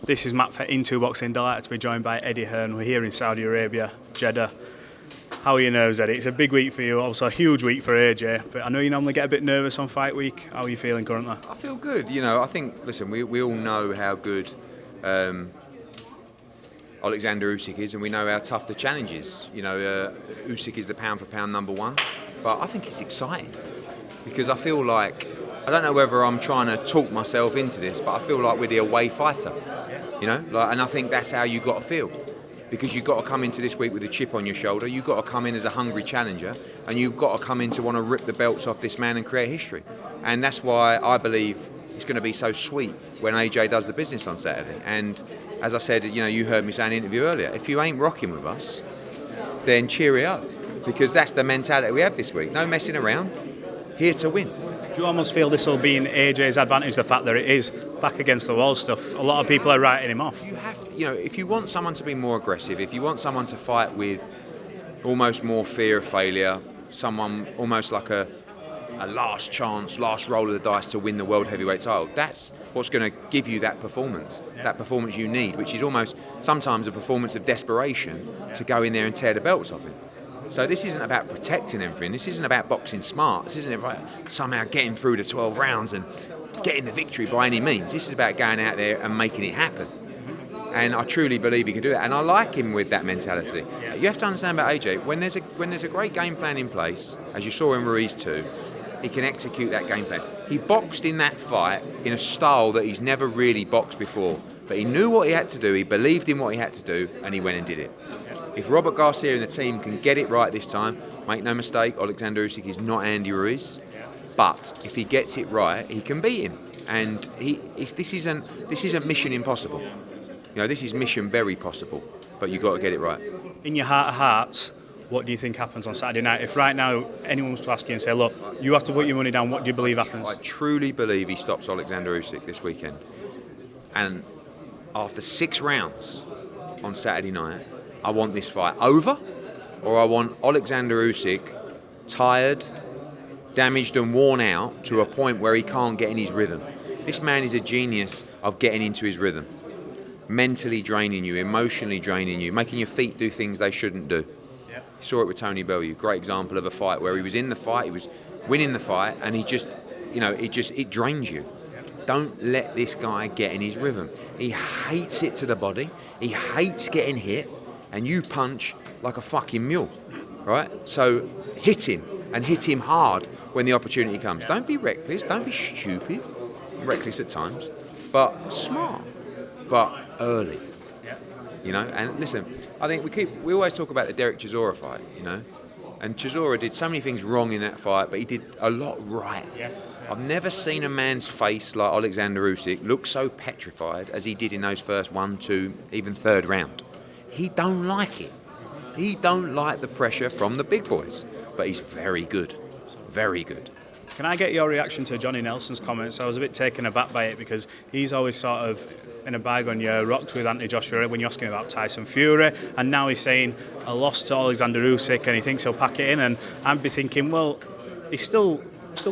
This is Matt for Into Boxing. Delighted to be joined by Eddie Hearn. We're here in Saudi Arabia, Jeddah. How are your nerves, Eddie? It's a big week for you, also a huge week for AJ. But I know you normally get a bit nervous on fight week. How are you feeling currently? I feel good. You know, I think, listen, we all know how good Alexander Usyk is, and we know how tough the challenge is. You know, Usyk is the pound for pound number one. But I think it's exciting because I feel like, I don't know whether I'm trying to talk myself into this, but I feel like we're the away fighter. You know, and I think that's how you got to feel. Because you've got to come into this week with a chip on your shoulder, you've got to come in as a hungry challenger, and you've got to come in to want to rip the belts off this man and create history. And that's why I believe it's going to be so sweet when AJ does the business on Saturday. And as I said, you know, you heard me say in the interview earlier, if you ain't rocking with us, then cheery up. Because that's the mentality we have this week. No messing around, here to win. Do you almost feel this will be in AJ's advantage, the fact that it is back against the wall stuff? A lot of people are writing him off. You have to, you know, if you want someone to be more aggressive, if you want someone to fight with almost more fear of failure, someone almost like a last chance, last roll of the dice to win the world heavyweight title, that's what's going to give you that performance you need, which is almost sometimes a performance of desperation to go in there and tear the belts off him. So this isn't about protecting everything. This isn't about boxing smart. This isn't about somehow getting through the 12 rounds and getting the victory by any means. This is about going out there and making it happen. And I truly believe he can do that. And I like him with that mentality. You have to understand about AJ, when there's a great game plan in place, as you saw in Ruiz 2, he can execute that game plan. He boxed in that fight in a style that he's never really boxed before. But he knew what he had to do, he believed in what he had to do, and he went and did it. If Robert Garcia and the team can get it right this time, make no mistake, Alexander Usyk is not Andy Ruiz. But if he gets it right, he can beat him. And this isn't mission impossible. You know, this is mission very possible. But you've got to get it right. In your heart of hearts, what do you think happens on Saturday night? If right now anyone was to ask you and say, look, you have to put your money down, what do you believe happens? I truly believe he stops Alexander Usyk this weekend. And after 6 rounds on Saturday night, I want this fight over, or I want Alexander Usyk tired, damaged and worn out to a point where he can't get in his rhythm. This man is a genius of getting into his rhythm. Mentally draining you, emotionally draining you, making your feet do things they shouldn't do. You saw it with Tony Bellew, great example of a fight where he was in the fight, he was winning the fight, and he just, you know, it drains you. Don't let this guy get in his rhythm. He hates it to the body, he hates getting hit, and you punch like a fucking mule, right? So hit him, and hit him hard when the opportunity comes. Don't be reckless, don't be stupid, reckless at times, but smart, but early, you know? And listen, I think we always talk about the Derek Chisora fight, you know? And Chisora did so many things wrong in that fight, but he did a lot right. I've never seen a man's face like Alexander Usyk look so petrified as he did in those first 1, 2, even 3rd round. He don't like it. He don't like the pressure from the big boys. But he's very good. Very good. Can I get your reaction to Johnny Nelson's comments? I was a bit taken aback by it because he's always sort of, in a bygone year, rocked with Anthony Joshua when you ask him about Tyson Fury, and now he's saying a loss to Alexander Usyk and he thinks he'll pack it in, and I'd be thinking, well, he's still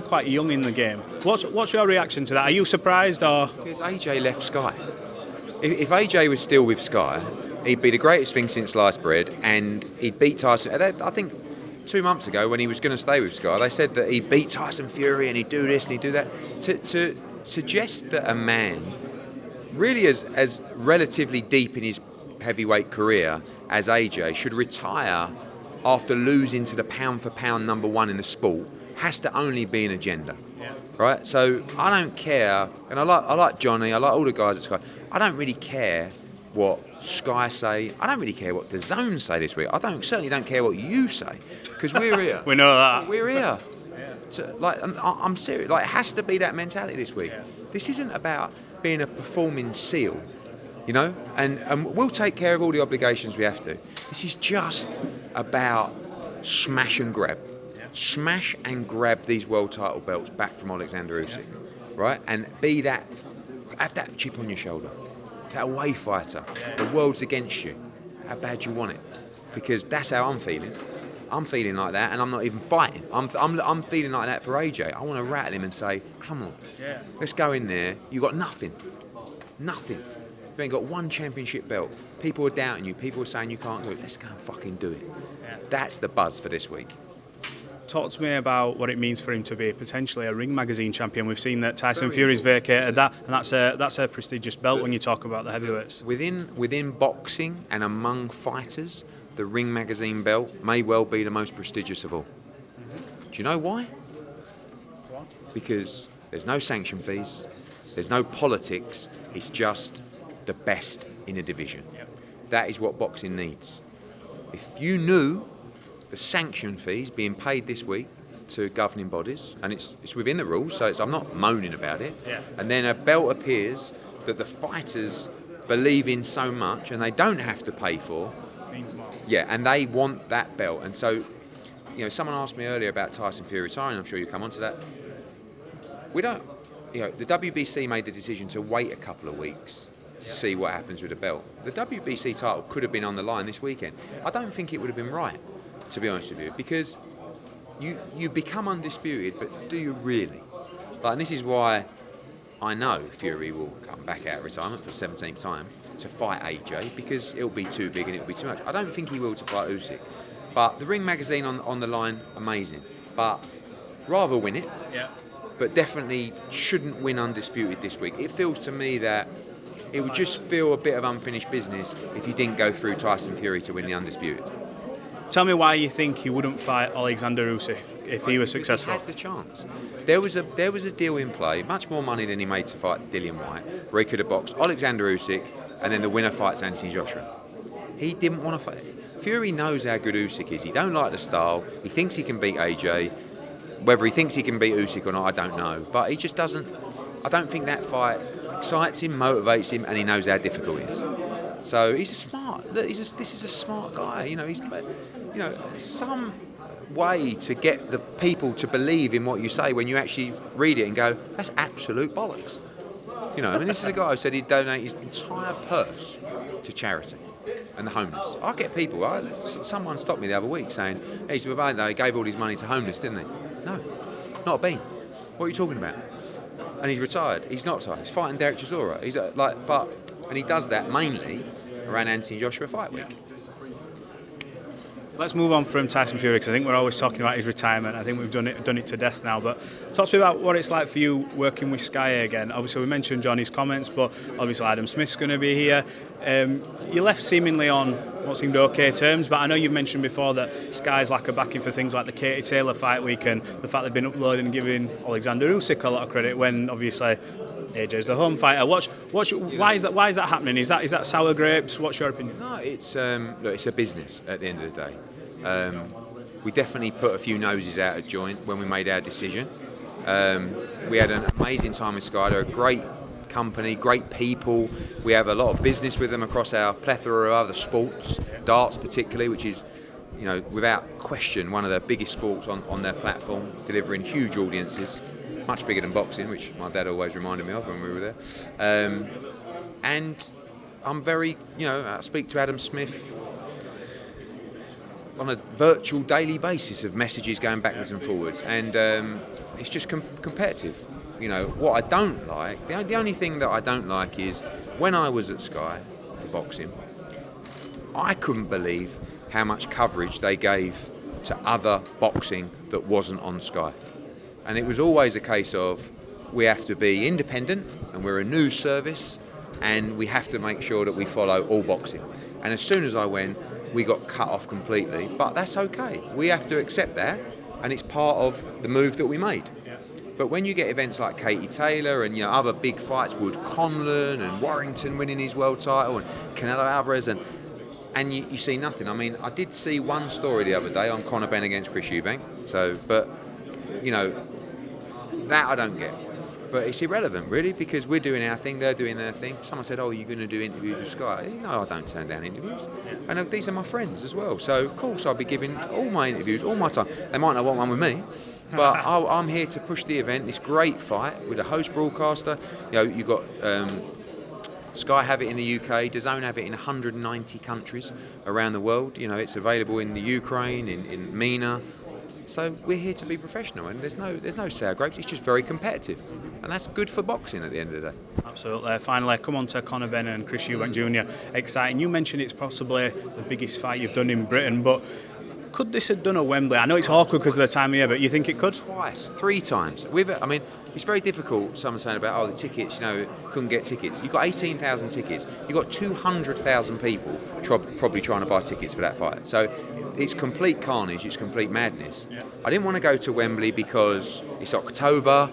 quite young in the game. What's your reaction to that? Are you surprised or...? Because AJ left Sky. If AJ was still with Sky, he'd be the greatest thing since sliced bread, and he'd beat Tyson. I think 2 months ago when he was going to stay with Sky, they said that he'd beat Tyson Fury and he'd do this and he'd do that. To suggest that a man really as relatively deep in his heavyweight career as AJ should retire after losing to the pound for pound number one in the sport has to only be an agenda. Right? So I don't care, and I like Johnny, I like all the guys at Sky. I don't really care what Sky say. I don't really care what the Zone say this week. Certainly don't care what you say, because we're here. We know that. We're here. I'm serious. Like, it has to be that mentality this week. This isn't about being a performing seal, you know. And we'll take care of all the obligations we have to. This is just about smash and grab. Smash and grab these world title belts back from Alexander Usyk, right? And have that chip on your shoulder. That away fighter, the world's against you. How bad do you want it? Because that's how I'm feeling. I'm feeling like that, and I'm not even fighting. I'm feeling like that for AJ. I want to rattle him and say, come on, let's go in there. You got nothing. You ain't got one championship belt. People are doubting you. People are saying you can't do it. Let's go and fucking do it. Yeah. That's the buzz for this week. Talk to me about what it means for him to be potentially a Ring Magazine champion. We've seen that Tyson Fury's vacated that, and that's a prestigious belt when you talk about the heavyweights. Within boxing and among fighters, the Ring Magazine belt may well be the most prestigious of all. Do you know why? What? Because there's no sanction fees, there's no politics, it's just the best in a division. Yep. That is what boxing needs. If you knew the sanction fees being paid this week to governing bodies, and it's within the rules, so I'm not moaning about it, and then a belt appears that the fighters believe in so much and they don't have to pay for, Means more. yeah, and they want that belt. And so, someone asked me earlier about Tyson Fury retiring. I'm sure you come on to that. We don't, the WBC made the decision to wait a couple of weeks to see what happens with the belt. The WBC title could have been on the line this weekend. I don't think it would have been right, to be honest with you, because you become undisputed, but do you really? And this is why I know Fury will come back out of retirement for the 17th time to fight AJ, because it'll be too big and it'll be too much. I don't think he will to fight Usyk. But the Ring Magazine on the line, amazing. But rather win it, but definitely shouldn't win undisputed this week. It feels to me that it would just feel a bit of unfinished business if you didn't go through Tyson Fury to win the undisputed. Tell me why you think he wouldn't fight Alexander Usyk if he was successful. He had the chance. There was a deal in play, much more money than he made to fight Dillian Whyte, where he could have boxed Alexander Usyk, and then the winner fights Anthony Joshua. He didn't want to fight. Fury knows how good Usyk is. He don't like the style. He thinks he can beat AJ. Whether he thinks he can beat Usyk or not, I don't know. But he just doesn't. I don't think that fight excites him, motivates him, and he knows how difficult it is. So he's a smart. Look, this is a smart guy. He's some way to get the people to believe in what you say when you actually read it and go, that's absolute bollocks. This is a guy who said he'd donate his entire purse to charity and the homeless. I get people. Someone stopped me the other week saying, "Hey, he gave all his money to homeless, didn't he?" No, not a bean. What are you talking about? And he's retired. He's not retired. He's fighting Derek Chisora. And he does that mainly around Anthony Joshua fight week. Let's move on from Tyson Fury, because I think we're always talking about his retirement. I think we've done it to death now. But talk to me about what it's like for you working with Sky again. Obviously, we mentioned Johnny's comments, but obviously Adam Smith's going to be here. You left seemingly on what seemed okay terms, but I know you've mentioned before that Sky's lack of backing for things like the Katie Taylor fight week and the fact they've been uploading and giving Alexander Usyk a lot of credit when obviously AJ's the home fighter. Why is that happening? Is that sour grapes? What's your opinion? No, it's a business at the end of the day. We definitely put a few noses out of joint when we made our decision. We had an amazing time with Sky. They're a great company, great people. We have a lot of business with them across our plethora of other sports, darts particularly, which is, without question, one of the biggest sports on their platform, delivering huge audiences. Much bigger than boxing, which my dad always reminded me of when we were there. And I'm very, I speak to Adam Smith on a virtual daily basis of messages going backwards and forwards. And it's just competitive. What I don't like, the only thing that I don't like is when I was at Sky for boxing, I couldn't believe how much coverage they gave to other boxing that wasn't on Sky. And it was always a case of we have to be independent and we're a news service and we have to make sure that we follow all boxing. And as soon as I went, we got cut off completely. But that's okay. We have to accept that, and it's part of the move that we made. But when you get events like Katie Taylor and other big fights, Wood Conlon and Warrington winning his world title and Canelo Alvarez, and you see nothing. I mean, I did see one story the other day on Conor Benn against Chris Eubank. But that I don't get. But it's irrelevant, really, because we're doing our thing, they're doing their thing. Someone said, "Oh, are you going to do interviews with Sky?" No, I don't turn down interviews. And these are my friends as well. So, of course, I'll be giving all my interviews, all my time. They might not want one with me, but I'm here to push the event, this great fight with a host broadcaster. You've got Sky have it in the UK, DAZN have it in 190 countries around the world. It's available in the Ukraine, in MENA, So we're here to be professional, and there's no sour grapes. It's just very competitive, and that's good for boxing at the end of the day. Absolutely. Finally, come on to Conor Benn and Chris Eubank Jr. Exciting. You mentioned it's possibly the biggest fight you've done in Britain, but could this have done at Wembley? I know it's awkward because of the time of year, but you think it could? Twice, 3 times. It's very difficult. Someone saying about the tickets, couldn't get tickets. You've got 18,000 tickets. You've got 200,000 people probably trying to buy tickets for that fight. So it's complete carnage. It's complete madness. Yeah. I didn't want to go to Wembley because it's October.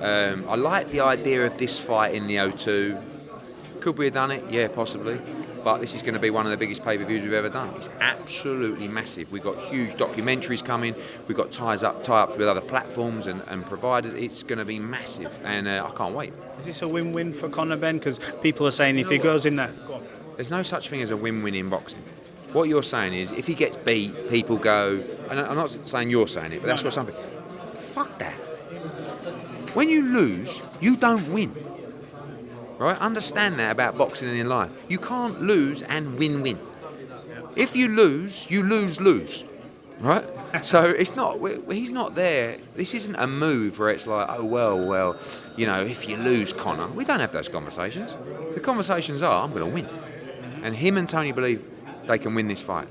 I like the idea of this fight in the O2. Could we have done it? Yeah, possibly. But this is going to be one of the biggest pay-per-views we've ever done. It's absolutely massive. We've got huge documentaries coming. We've got tie-ups with other platforms and providers. It's going to be massive, and I can't wait. Is this a win-win for Conor Benn? Because people are saying if he goes in there... Go on. There's no such thing as a win-win in boxing. What you're saying is if he gets beat, people go... And I'm not saying you're saying it, but that's what some people... Fuck that. When you lose, you don't win. Right? Understand that about boxing and in life. You can't lose and win-win. If you lose, you lose. Right? So it's not. He's not there. This isn't a move where it's like, oh well, if you lose, Conor. We don't have those conversations. The conversations are, I'm going to win. And him and Tony believe they can win this fight.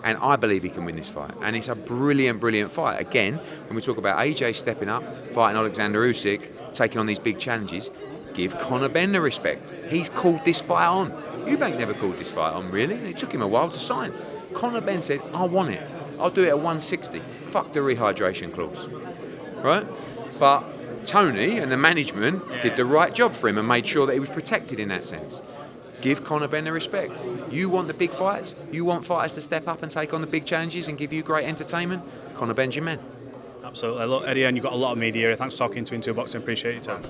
And I believe he can win this fight. And it's a brilliant, brilliant fight. Again, when we talk about AJ stepping up, fighting Alexander Usyk, taking on these big challenges, give Conor Benn the respect. He's called this fight on. Eubank never called this fight on, really. It took him a while to sign. Conor Benn said, I want it. I'll do it at 160. Fuck the rehydration clause. Right? But Tony and the management did the right job for him and made sure that he was protected in that sense. Give Conor Benn the respect. You want the big fights? You want fighters to step up and take on the big challenges and give you great entertainment? Conor Ben's your man. Absolutely. Look, Eddie, and you've got a lot of media here. Thanks for talking to Into Boxing. Appreciate your time.